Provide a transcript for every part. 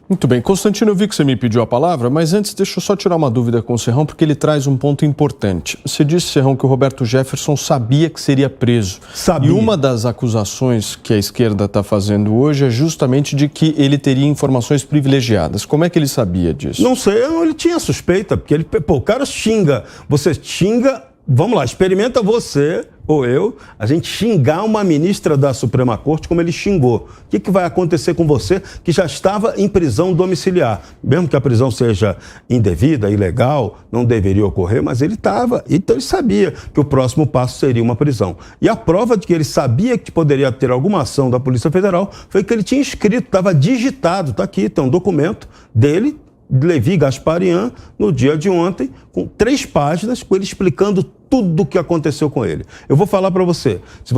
Muito bem. Constantino, eu vi que você me pediu a palavra, mas antes deixa eu só tirar uma dúvida com o Serrão, porque ele traz um ponto importante. Você disse, Serrão, que o Roberto Jefferson sabia que seria preso. Sabia. E uma das acusações que a esquerda está fazendo hoje é justamente de que ele teria informações privilegiadas. Como é que ele sabia disso? Não sei, ele tinha suspeita, porque o cara xinga. Você xinga, vamos lá, experimenta você ou eu, a gente xingar uma ministra da Suprema Corte como ele xingou. O que vai acontecer com você que já estava em prisão domiciliar? Mesmo que a prisão seja indevida, ilegal, não deveria ocorrer, mas ele estava. Então ele sabia que o próximo passo seria uma prisão. E a prova de que ele sabia que poderia ter alguma ação da Polícia Federal foi que ele tinha escrito, estava digitado, está aqui, tem um documento dele, Levi Gasparian, no dia de ontem, com 3 páginas, com ele explicando tudo o que aconteceu com ele. Eu vou falar para você, se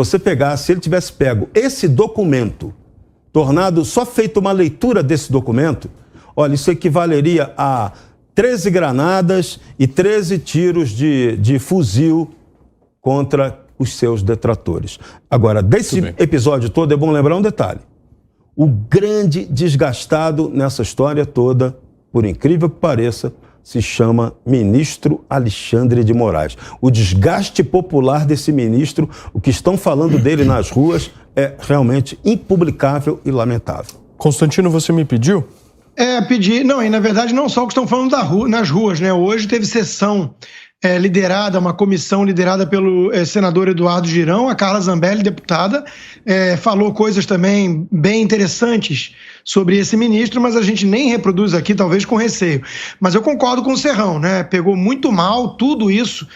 ele tivesse pego esse documento, só feito uma leitura desse documento, olha, isso equivaleria a 13 granadas e 13 tiros de fuzil contra os seus detratores. Agora, desse episódio todo, é bom lembrar um detalhe. O grande desgastado nessa história toda, por incrível que pareça, se chama ministro Alexandre de Moraes. O desgaste popular desse ministro, o que estão falando dele nas ruas, é realmente impublicável e lamentável. Constantino, você me pediu? Pedi. Não, e na verdade não só o que estão falando nas ruas, né? Hoje teve sessão uma comissão liderada pelo senador Eduardo Girão, a Carla Zambelli, deputada, falou coisas também bem interessantes sobre esse ministro, mas a gente nem reproduz aqui, talvez com receio. Mas eu concordo com o Serrão, né? Pegou muito mal tudo isso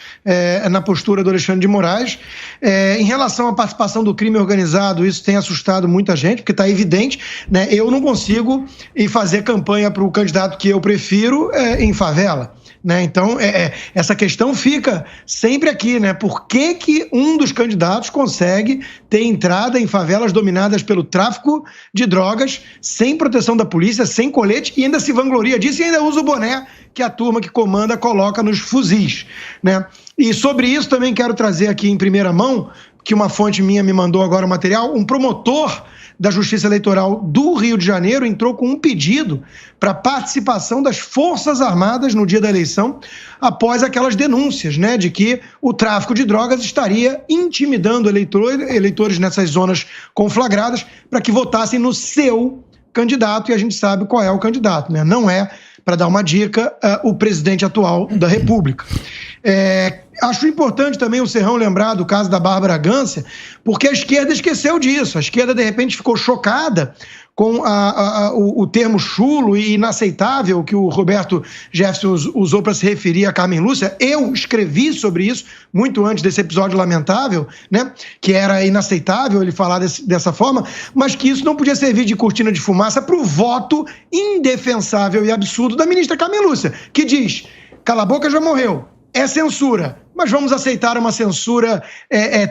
na postura do Alexandre de Moraes. Em relação à participação do crime organizado, isso tem assustado muita gente, porque está evidente, né? Eu não consigo ir fazer campanha para o candidato que eu prefiro em favela. Né? Então, essa questão fica sempre aqui, né? Por que um dos candidatos consegue ter entrada em favelas dominadas pelo tráfico de drogas, sem proteção da polícia, sem colete, e ainda se vangloria disso e ainda usa o boné que a turma que comanda coloca nos fuzis, né? E sobre isso também quero trazer aqui em primeira mão, que uma fonte minha me mandou agora o material, um promotor da Justiça Eleitoral do Rio de Janeiro entrou com um pedido para participação das Forças Armadas no dia da eleição, após aquelas denúncias, né, de que o tráfico de drogas estaria intimidando eleitores nessas zonas conflagradas para que votassem no seu candidato, e a gente sabe qual é o candidato, né? Não é, para dar uma dica, o presidente atual da República. Acho importante também o Serrão lembrar do caso da Bárbara Gância, porque a esquerda esqueceu disso. A esquerda, de repente, ficou chocada com o termo chulo e inaceitável que o Roberto Jefferson usou para se referir a Carmen Lúcia. Eu escrevi sobre isso muito antes desse episódio lamentável, né? Que era inaceitável ele falar dessa forma, mas que isso não podia servir de cortina de fumaça para o voto indefensável e absurdo da ministra Carmen Lúcia, que diz: cala a boca, já morreu. É censura, mas vamos aceitar uma censura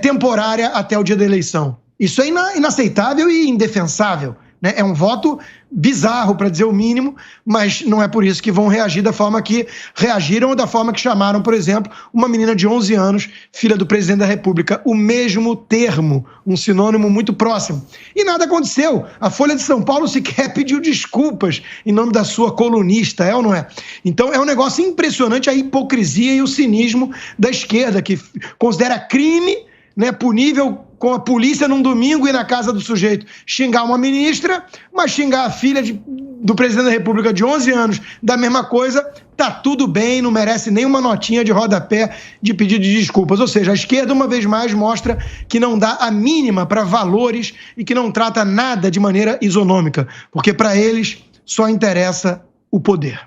temporária até o dia da eleição. Isso é inaceitável e indefensável, né? É um voto bizarro, para dizer o mínimo, mas não é por isso que vão reagir da forma que reagiram ou da forma que chamaram, por exemplo, uma menina de 11 anos, filha do presidente da República. O mesmo termo, um sinônimo muito próximo. E nada aconteceu. A Folha de São Paulo sequer pediu desculpas em nome da sua colunista, é ou não é? Então é um negócio impressionante a hipocrisia e o cinismo da esquerda, que considera crime, né, punível com a polícia num domingo e na casa do sujeito xingar uma ministra, mas xingar a filha do presidente da República de 11 anos da mesma coisa, tá tudo bem, não merece nenhuma notinha de rodapé de pedido de desculpas. Ou seja, a esquerda, uma vez mais, mostra que não dá a mínima para valores e que não trata nada de maneira isonômica, porque para eles só interessa o poder.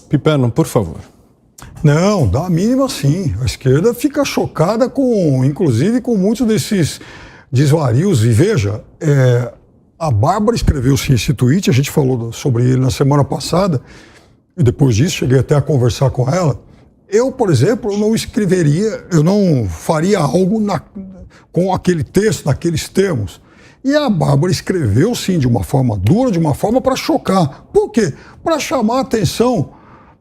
Pipeno, por favor. Não, dá a mínima sim. A esquerda fica chocada inclusive com muitos desses desvarios. E veja, a Bárbara escreveu sim esse tweet, a gente falou sobre ele na semana passada, e depois disso cheguei até a conversar com ela. Eu, por exemplo, eu não faria algo com aquele texto, naqueles termos. E a Bárbara escreveu sim de uma forma dura, de uma forma para chocar. Por quê? Para chamar a atenção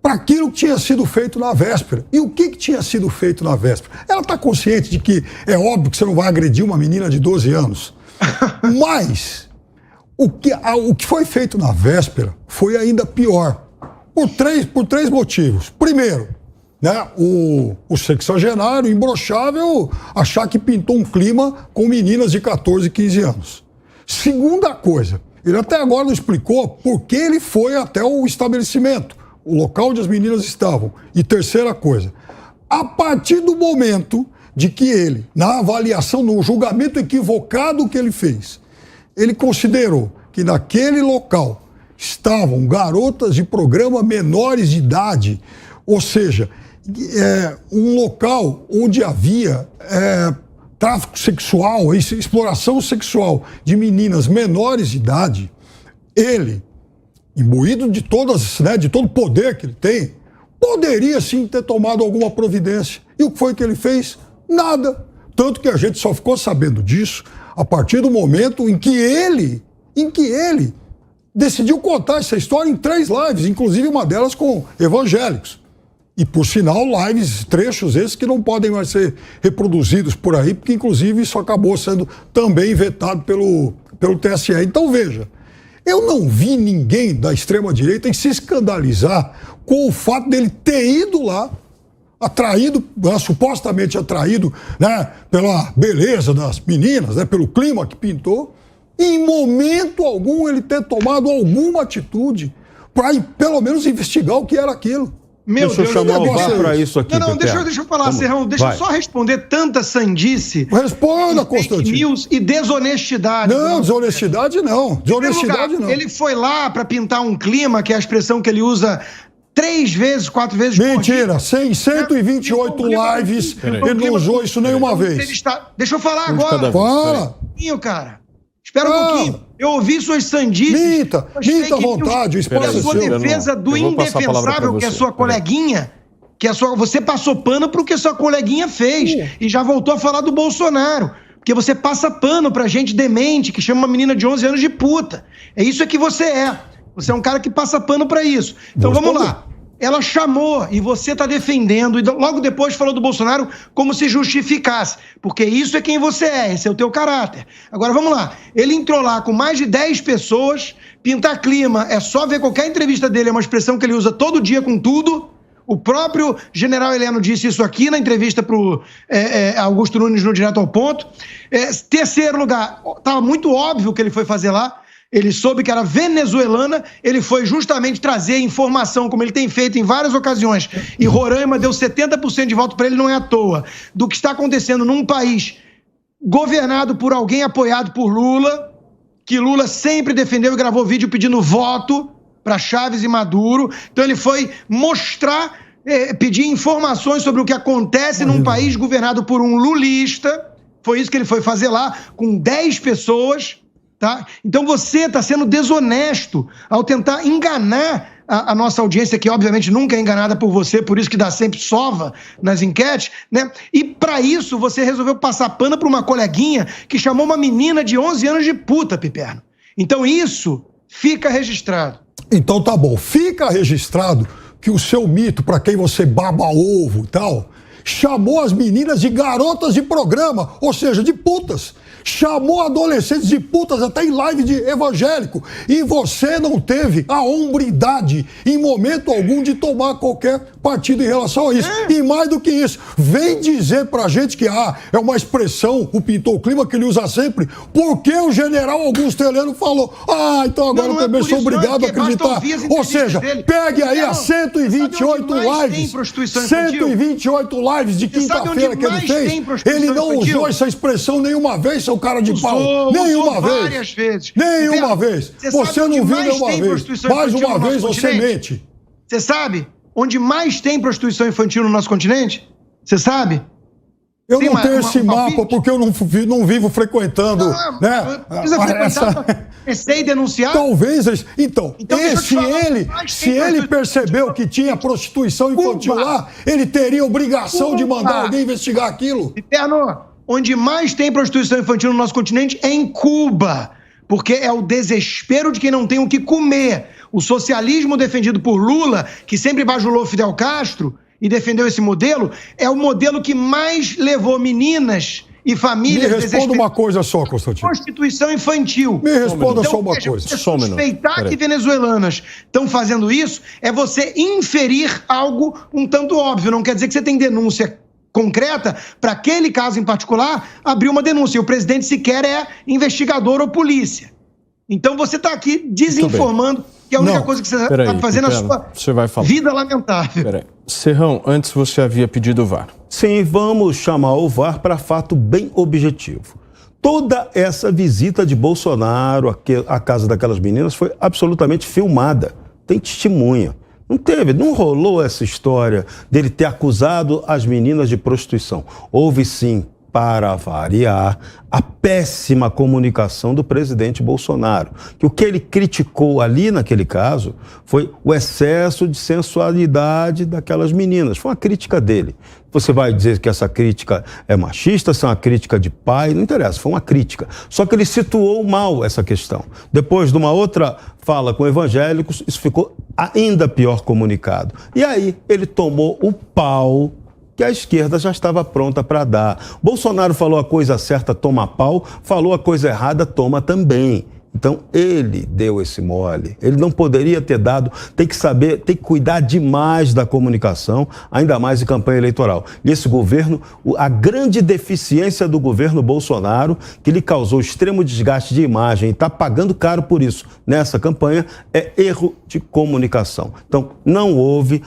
para aquilo que tinha sido feito na véspera. E o que tinha sido feito na véspera? Ela está consciente de que é óbvio que você não vai agredir uma menina de 12 anos. Mas o que foi feito na véspera foi ainda pior. Por três motivos. Primeiro, né, o sexagenário imbrochável achar que pintou um clima com meninas de 14, 15 anos. Segunda coisa, ele até agora não explicou por que ele foi até o estabelecimento, o local onde as meninas estavam. E terceira coisa, a partir do momento de que ele, na avaliação, no julgamento equivocado que ele fez, ele considerou que naquele local estavam garotas de programa menores de idade, ou seja, um local onde havia tráfico sexual, exploração sexual de meninas menores de idade. Ele, imbuído de todas, né, de todo o poder que ele tem, poderia sim ter tomado alguma providência. E o que foi que ele fez? Nada. Tanto que a gente só ficou sabendo disso a partir do momento em que ele decidiu contar essa história em 3 lives, inclusive uma delas com evangélicos. E, por sinal, lives, trechos esses que não podem mais ser reproduzidos por aí, porque, inclusive, isso acabou sendo também vetado pelo TSE. Então, veja, eu não vi ninguém da extrema-direita em se escandalizar com o fato dele ter ido lá, atraído, supostamente atraído, né, pela beleza das meninas, né, pelo clima que pintou, e em momento algum ele ter tomado alguma atitude para, pelo menos, investigar o que era aquilo. Deixa eu chamar o VAR para isso aqui. Não, deixa eu falar, Serrão, deixa eu só responder tanta sandice. Responda, Constantino. Fake news e desonestidade. Não, desonestidade não. Desonestidade não. Ele foi lá para pintar um clima, que é a expressão que ele usa 3 vezes, 4 vezes Mentira, 128 lives, ele não usou isso nenhuma vez. Deixa eu falar agora. Fala. Cara. Espera um pouquinho. Eu ouvi suas sandices. Minta à vontade, o espaço é seu. A sua defesa do indefensável, que é a sua coleguinha, você passou pano pro que a sua coleguinha fez. E já voltou a falar do Bolsonaro. Porque você passa pano pra gente demente, que chama uma menina de 11 anos de puta. É isso que você é. Você é um cara que passa pano pra isso. Então vamos lá. Ela chamou e você tá defendendo e logo depois falou do Bolsonaro como se justificasse. Porque isso é quem você é, esse é o teu caráter. Agora vamos lá. Ele entrou lá com mais de 10 pessoas, pintar clima, é só ver qualquer entrevista dele, é uma expressão que ele usa todo dia com tudo. O próprio general Heleno disse isso aqui na entrevista pro Augusto Nunes no Direto ao Ponto. Terceiro lugar, estava muito óbvio o que ele foi fazer lá. Ele soube que era venezuelana, ele foi justamente trazer informação, como ele tem feito em várias ocasiões, e Roraima deu 70% de voto para ele, não é à toa, do que está acontecendo num país governado por alguém apoiado por Lula, que Lula sempre defendeu e gravou vídeo pedindo voto para Chávez e Maduro. Então ele foi mostrar, pedir informações sobre o que acontece num país governado por um lulista. Foi isso que ele foi fazer lá, com 10 pessoas... Tá? Então você está sendo desonesto ao tentar enganar a nossa audiência, que obviamente nunca é enganada por você, por isso que dá sempre sova nas enquetes, né? E para isso você resolveu passar pano para uma coleguinha que chamou uma menina de 11 anos de puta, Piperno. Então isso fica registrado. Então tá bom, fica registrado que o seu mito, para quem você baba ovo e tal, chamou as meninas de garotas de programa, ou seja, de putas. Chamou adolescentes de putas até em live de evangélico. E você não teve a hombridade em momento algum de tomar qualquer partido em relação a isso. E mais do que isso, vem dizer pra gente que é uma expressão, o pintou o clima que ele usa sempre, porque o general Augusto Heleno falou. Então agora eu também sou obrigado a acreditar. Ou seja, pegue aí as 128 lives. 128 lives de quinta-feira que ele fez. Ele não usou essa expressão nenhuma vez, seu cara de pau. Nenhuma vez. Várias vezes. Nenhuma vez. Você não viu nenhuma vez. Mais uma vez você mente. Você sabe onde mais tem prostituição infantil no nosso continente? Você sabe? Eu não tenho esse mapa porque eu não vivo frequentando. Né? Precisa frequentar, sei denunciar? Talvez. Então se ele percebeu que tinha prostituição infantil lá, ele teria obrigação de mandar alguém investigar aquilo. Eterno, onde mais tem prostituição infantil no nosso continente é em Cuba, porque é o desespero de quem não tem o que comer. O socialismo defendido por Lula, que sempre bajulou Fidel Castro e defendeu esse modelo, é o modelo que mais levou meninas e famílias... Me responda uma coisa só, Constantino. Prostituição infantil. Me responda só uma coisa. Suspeitar que venezuelanas estão fazendo isso é você inferir algo um tanto óbvio. Não quer dizer que você tem denúncia concreta para aquele caso em particular abrir uma denúncia. E o presidente sequer é investigador ou polícia. Então você está aqui desinformando que é a única coisa que você está fazendo na sua vida lamentável. Peraí. Serrão, antes você havia pedido o VAR. Sim, vamos chamar o VAR para fato bem objetivo. Toda essa visita de Bolsonaro à casa daquelas meninas foi absolutamente filmada. Tem testemunha. Não rolou essa história dele ter acusado as meninas de prostituição. Houve sim, para variar, a péssima comunicação do presidente Bolsonaro. Que o que ele criticou ali naquele caso foi o excesso de sensualidade daquelas meninas. Foi uma crítica dele. Você vai dizer que essa crítica é machista, se é uma crítica de pai, não interessa, foi uma crítica. Só que ele situou mal essa questão. Depois de uma outra fala com evangélicos, isso ficou ainda pior comunicado. E aí ele tomou o pau que a esquerda já estava pronta para dar. Bolsonaro falou a coisa certa, toma pau, falou a coisa errada, toma também. Então, ele deu esse mole. Ele não poderia ter dado, tem que saber, tem que cuidar demais da comunicação, ainda mais em campanha eleitoral. Nesse governo, a grande deficiência do governo Bolsonaro, que lhe causou extremo desgaste de imagem e está pagando caro por isso nessa campanha, é erro de comunicação. Então, não houve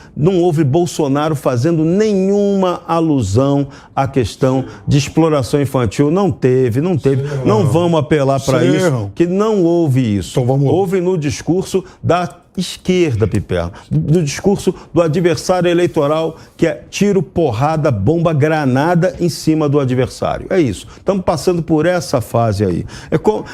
Bolsonaro fazendo nenhuma alusão à questão de exploração infantil. Não teve. Não vamos apelar para isso, que não houve isso. Então vamos lá. Houve no discurso da esquerda, Piperno, do discurso do adversário eleitoral, que é tiro, porrada, bomba, granada em cima do adversário. É isso. Estamos passando por essa fase aí.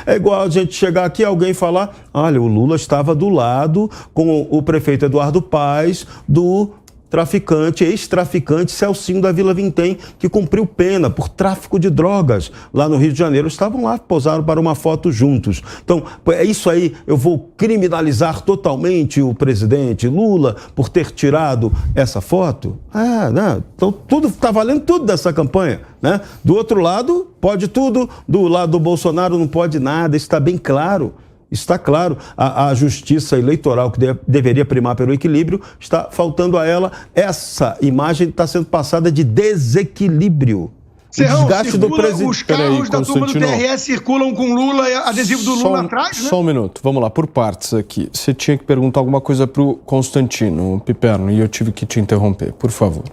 É igual a gente chegar aqui e alguém falar, olha, o Lula estava do lado com o prefeito Eduardo Paes do traficante, ex-traficante Celcinho da Vila Vintém, que cumpriu pena por tráfico de drogas lá no Rio de Janeiro. Estavam lá, posaram para uma foto juntos. Então, é isso aí, eu vou criminalizar totalmente o presidente Lula por ter tirado essa foto? Né? Então, está valendo tudo dessa campanha, né? Do outro lado, pode tudo, do lado do Bolsonaro não pode nada, isso está bem claro. Está claro, a justiça eleitoral, que deveria primar pelo equilíbrio, está faltando a ela. Essa imagem está sendo passada de desequilíbrio. Serrão, do presidente. Os carros da turma do TRE circulam com Lula, adesivo do Lula atrás, né? Só um minuto, vamos lá, por partes aqui. Você tinha que perguntar alguma coisa para o Constantino, Piperno, e eu tive que te interromper, por favor.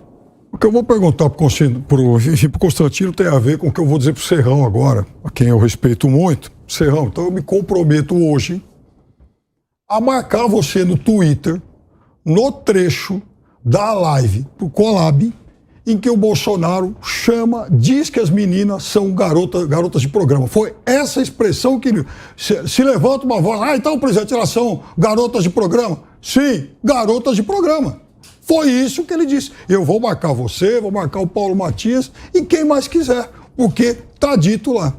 O que eu vou perguntar para o Constantino tem a ver com o que eu vou dizer para o Serrão agora, a quem eu respeito muito. Serrão, então eu me comprometo hoje a marcar você no Twitter, no trecho da live do Collab, em que o Bolsonaro diz que as meninas são garotas de programa. Foi essa expressão que se levanta uma voz, então, presidente, elas são garotas de programa? Sim, garotas de programa. Foi isso que ele disse. Eu vou marcar você, vou marcar o Paulo Matias e quem mais quiser, porque está dito lá.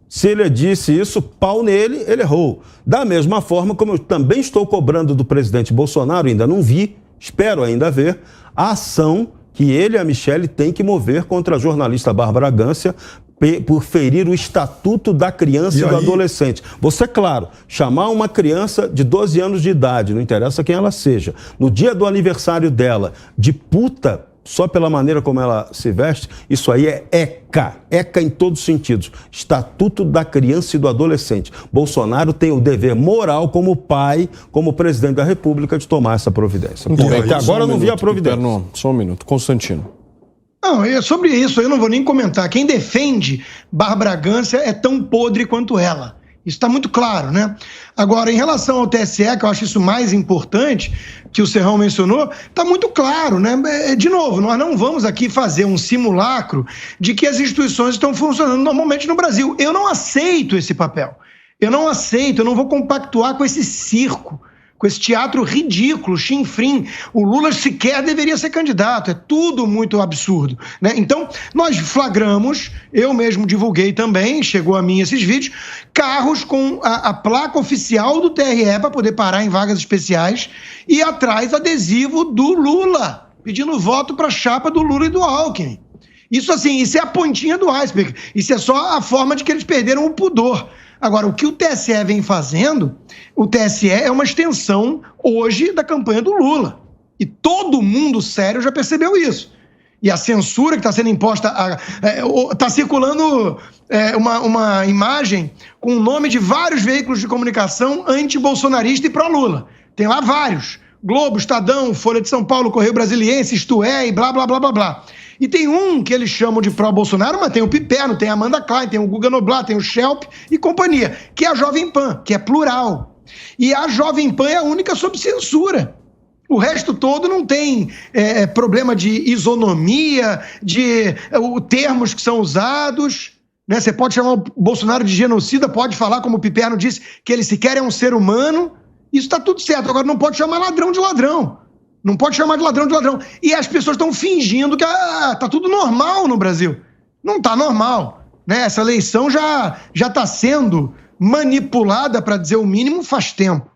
Se ele disse isso, pau nele, ele errou. Da mesma forma como eu também estou cobrando do presidente Bolsonaro, ainda não vi, espero ainda ver, a ação que ele e a Michelle têm que mover contra a jornalista Bárbara Gância por ferir o Estatuto da Criança e do Adolescente. Você, claro, chamar uma criança de 12 anos de idade, não interessa quem ela seja, no dia do aniversário dela, de puta, só pela maneira como ela se veste, isso aí é ECA em todos os sentidos. Estatuto da Criança e do Adolescente. Bolsonaro tem o dever moral como pai, como presidente da República, de tomar essa providência. Porque agora eu não vi a providência. Só um minuto. Constantino. Não, sobre isso eu não vou nem comentar. Quem defende Bárbara Gância é tão podre quanto ela. Isso está muito claro, né? Agora, em relação ao TSE, que eu acho isso mais importante, que o Serrão mencionou, está muito claro, né? De novo, nós não vamos aqui fazer um simulacro de que as instituições estão funcionando normalmente no Brasil. Eu não aceito esse papel. Eu não vou compactuar com esse circo, com esse teatro ridículo, chinfrim. O Lula sequer deveria ser candidato, é tudo muito absurdo, né? Então, nós flagramos, eu mesmo divulguei também, chegou a mim esses vídeos, carros com a placa oficial do TRE para poder parar em vagas especiais e atrás adesivo do Lula, pedindo voto para a chapa do Lula e do Alckmin. Isso assim, isso é a pontinha do iceberg. Isso é só a forma de que eles perderam o pudor. Agora, o que o TSE vem fazendo, o TSE é uma extensão hoje da campanha do Lula. E todo mundo sério já percebeu isso. E a censura que está sendo imposta, está circulando uma imagem com o nome de vários veículos de comunicação anti-bolsonarista e pró-Lula. Tem lá vários. Globo, Estadão, Folha de São Paulo, Correio Brasiliense, Isto É, e blá, blá, blá, blá, blá. E tem um que eles chamam de pró-Bolsonaro, mas tem o Piperno, tem a Amanda Klein, tem o Guga Noblat, tem o Schelp e companhia, que é a Jovem Pan, que é plural. E a Jovem Pan é a única sob censura. O resto todo não tem problema de isonomia, de termos que são usados. Né? Você pode chamar o Bolsonaro de genocida, pode falar, como o Piperno disse, que ele sequer é um ser humano. Isso está tudo certo. Agora não pode chamar ladrão de ladrão. Não pode chamar de ladrão de ladrão. E as pessoas estão fingindo que está tudo normal no Brasil. Não está normal. Né? Essa eleição já está sendo manipulada, para dizer o mínimo, faz tempo.